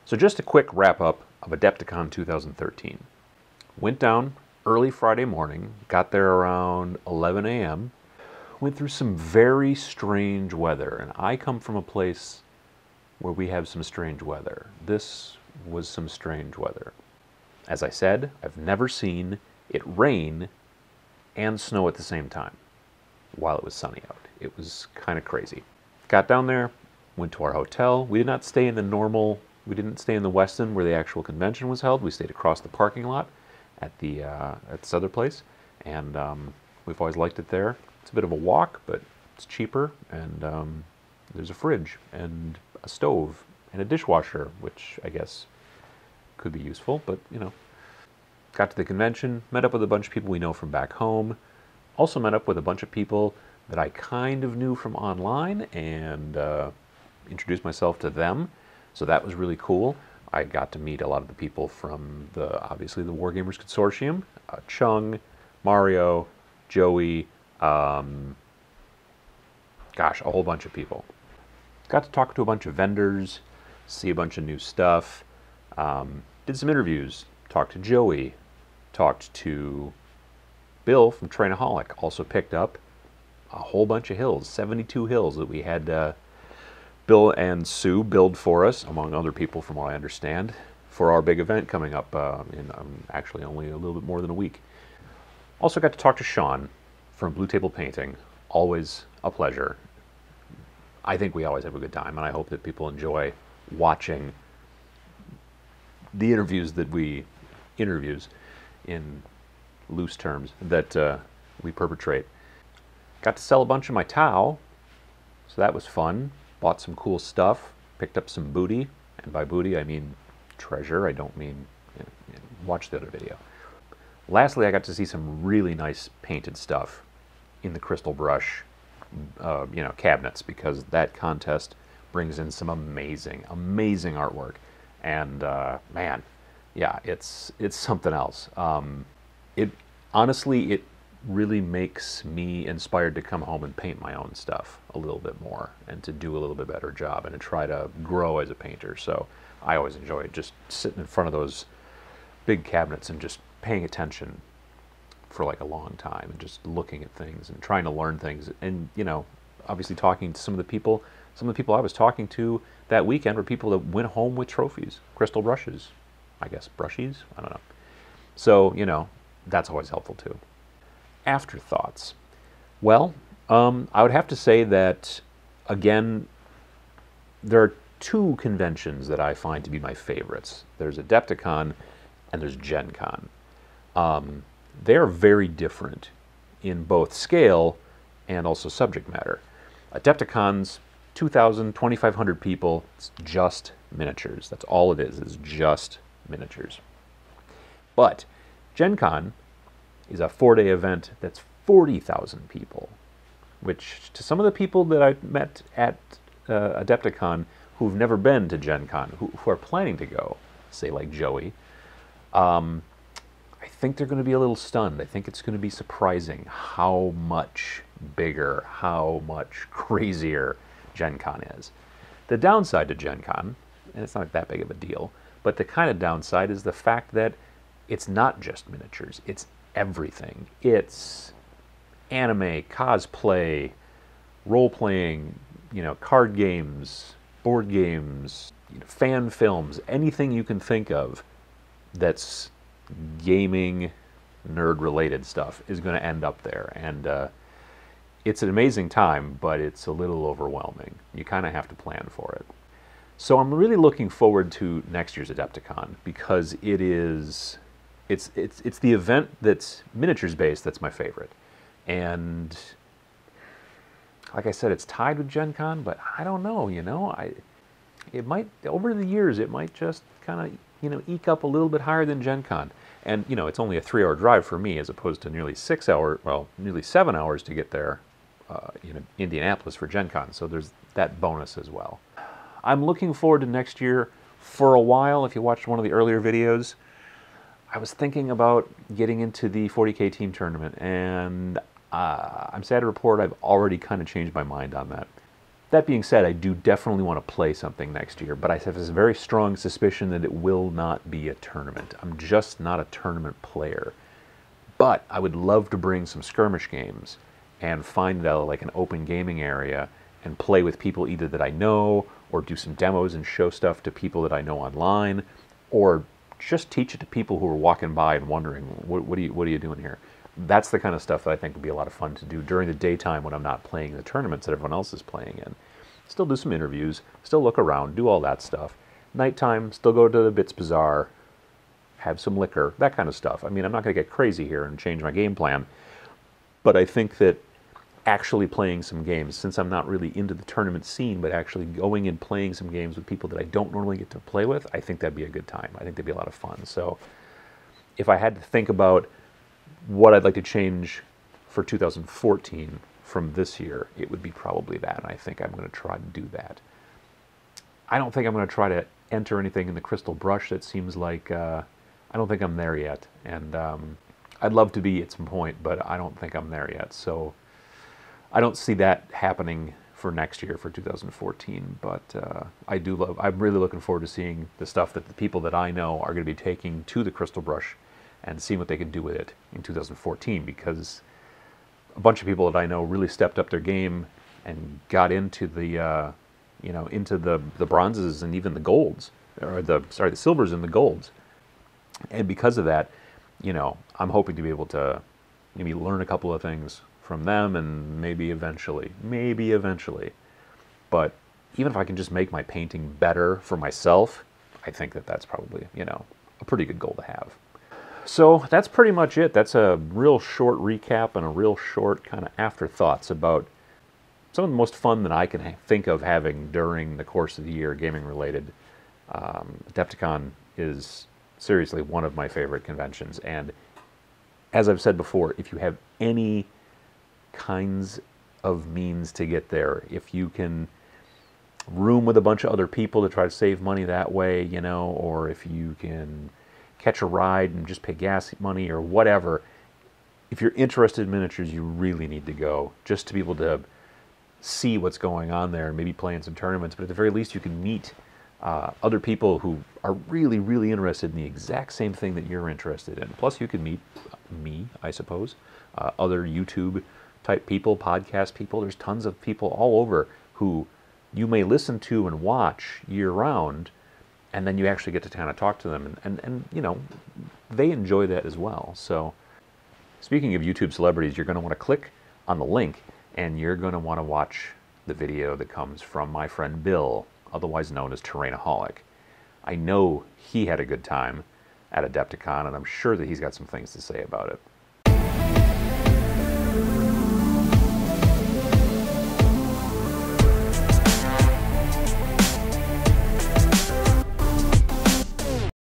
So just a quick wrap-up of Adepticon 2013. Went down early Friday morning, got there around 11 a.m., went through some very strange weather, and I come from a place where we have some strange weather. This was some strange weather. As I said, I've never seen it rain and snow at the same time while it was sunny out. It was kind of crazy. Got down there, went to our hotel. We did not stay in the normal, we didn't stay in the Westin where the actual convention was held. We stayed across the parking lot at this other place, and we've always liked it there. It's a bit of a walk, but it's cheaper, and there's a fridge and a stove and a dishwasher, which I guess could be useful, but you know. Got to the convention, met up with a bunch of people we know from back home, also met up with a bunch of people that I kind of knew from online, and introduced myself to them, so that was really cool. I got to meet a lot of the people from obviously the Wargamers Consortium, Chung, Mario, Joey, gosh, a whole bunch of people. Got to talk to a bunch of vendors, see a bunch of new stuff, did some interviews, talked to Joey, talked to Bill from Trainaholic, also picked up a whole bunch of hills, 72 hills that we had Bill and Sue build for us, among other people from what I understand, for our big event coming up in actually only a little bit more than a week. Also got to talk to Sean from Blue Table Painting, always a pleasure. I think we always have a good time, and I hope that people enjoy watching the interviews in loose terms that we perpetrate. Got to sell a bunch of my Tau, so that was fun. Bought some cool stuff, picked up some booty, and by booty I mean treasure. I don't mean, watch the other video. Lastly, I got to see some really nice painted stuff in the Crystal Brush cabinets, because that contest brings in some amazing artwork, and man, yeah, it's something else. It honestly really makes me inspired to come home and paint my own stuff a little bit more, and to do a little bit better job, and to try to grow as a painter. So I always enjoy just sitting in front of those big cabinets and just paying attention for like a long time, and just looking at things and trying to learn things, and obviously talking to some of the people I was talking to that weekend were people that went home with trophies, crystal brushes, I guess, brushies, I don't know. So that's always helpful too. Afterthoughts. Well, I would have to say that, again, there are two conventions that I find to be my favorites. There's Adepticon and there's Gen Con. They're very different in both scale and also subject matter. Adepticon's 2,000, 2,500 people, it's just miniatures. That's all it is just miniatures. But Gen Con is a 4-day event that's 40,000 people, which to some of the people that I met at Adepticon who've never been to Gen Con, who are planning to go, say like Joey, I think they're going to be a little stunned. I think it's going to be surprising how much bigger, how much crazier Gen Con is. The downside to Gen Con, and it's not that big of a deal, but the kind of downside is the fact that it's not just miniatures, it's everything. It's anime, cosplay, role-playing, card games, board games, fan films, anything you can think of that's gaming, nerd-related stuff is going to end up there. And it's an amazing time, but it's a little overwhelming. You kind of have to plan for it. So I'm really looking forward to next year's Adepticon, because it's the event that's miniatures based that's my favorite. And like I said, it's tied with Gen Con, but I don't know, it might, over the years, it might just kind of, eke up a little bit higher than Gen Con. And, it's only a 3-hour drive for me, as opposed to nearly 7 hours to get there, Indianapolis for Gen Con. So there's that bonus as well. I'm looking forward to next year. For a while, if you watched one of the earlier videos, I was thinking about getting into the 40K team tournament, and I'm sad to report I've already kind of changed my mind on that. That being said, I do definitely want to play something next year, but I have this very strong suspicion that it will not be a tournament. I'm just not a tournament player. But I would love to bring some skirmish games and find like an open gaming area and play with people either that I know, or do some demos and show stuff to people that I know online, or just teach it to people who are walking by and wondering, what are you doing here? That's the kind of stuff that I think would be a lot of fun to do during the daytime when I'm not playing the tournaments that everyone else is playing in. Still do some interviews, still look around, do all that stuff. Nighttime, still go to the Bits Bazaar, have some liquor, that kind of stuff. I mean, I'm not going to get crazy here and change my game plan, but I think that actually playing some games, since I'm not really into the tournament scene, but actually going and playing some games with people that I don't normally get to play with, I think that'd be a good time. I think that'd be a lot of fun. So if I had to think about what I'd like to change for 2014 from this year, it would be probably that, and I think I'm going to try to do that. I don't think I'm going to try to enter anything in the Crystal Brush. That seems like, I don't think I'm there yet, and I'd love to be at some point, but I don't think I'm there yet, so I don't see that happening for next year, for 2014, but I'm really looking forward to seeing the stuff that the people that I know are going to be taking to the Crystal Brush and seeing what they can do with it in 2014, because a bunch of people that I know really stepped up their game and got into the, into the bronzes and even the golds, or the silvers and the golds. And because of that, I'm hoping to be able to maybe learn a couple of things from them, and maybe eventually, but even if I can just make my painting better for myself, I think that that's probably, a pretty good goal to have. So that's pretty much it. That's a real short recap and a real short kind of afterthoughts about some of the most fun that I can think of having during the course of the year, gaming related. Adepticon is seriously one of my favorite conventions, and as I've said before, if you have any kinds of means to get there, if you can room with a bunch of other people to try to save money that way, or if you can catch a ride and just pay gas money or whatever, if you're interested in miniatures, you really need to go, just to be able to see what's going on there and maybe play in some tournaments. But at the very least, you can meet other people who are really, really interested in the exact same thing that you're interested in. Plus, you can meet me, I suppose, other YouTube type people, podcast people. There's tons of people all over who you may listen to and watch year round, and then you actually get to kind of talk to them, and they enjoy that as well. So speaking of YouTube celebrities, you're going to want to click on the link, and you're going to want to watch the video that comes from my friend Bill, otherwise known as Terrainaholic. I know he had a good time at Adepticon, and I'm sure that he's got some things to say about it.